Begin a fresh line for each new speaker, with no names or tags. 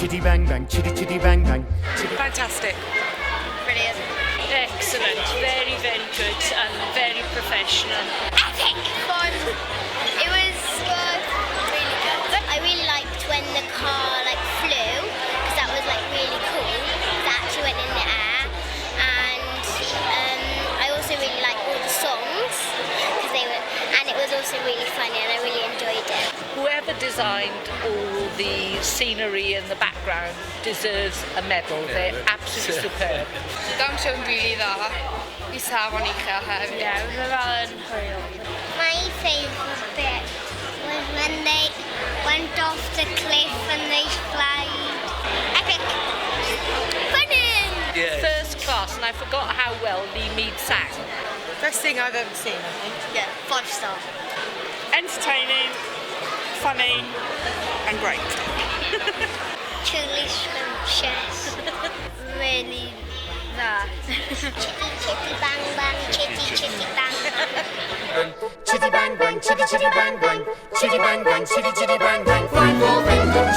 chitty bang bang, chitty chitty bang bang.
Fantastic.
Brilliant.
Excellent, very, very good and very professional.
Epic! Fun. It was really good. I really liked when the car flew, because that was really cool. It actually went in the air, and I also really liked all the songs because and it was also really funny, and I really enjoyed it.
Whoever designed all the scenery and the background deserves a medal. They're absolutely superb.
Dawnsio yn rili dda. I safon i chael hefyd.
Yeah, mae'n hwyl.
My favourite bit was when they went off the cliff and they flied. Epic! Funny!
Yeah.
First class, and I forgot how well Lee Mead sang.
Best thing I've ever seen, I think.
Yeah, 5-star.
Entertaining, funny and great.
Chili scrumptious. Really dda. Chitty chitty bang bang, chitty chitty bang bang.
Chitty bang bang, chitty chitty bang bang, chitty bang bang, chitty chitty bang bang. 5, 4, 3,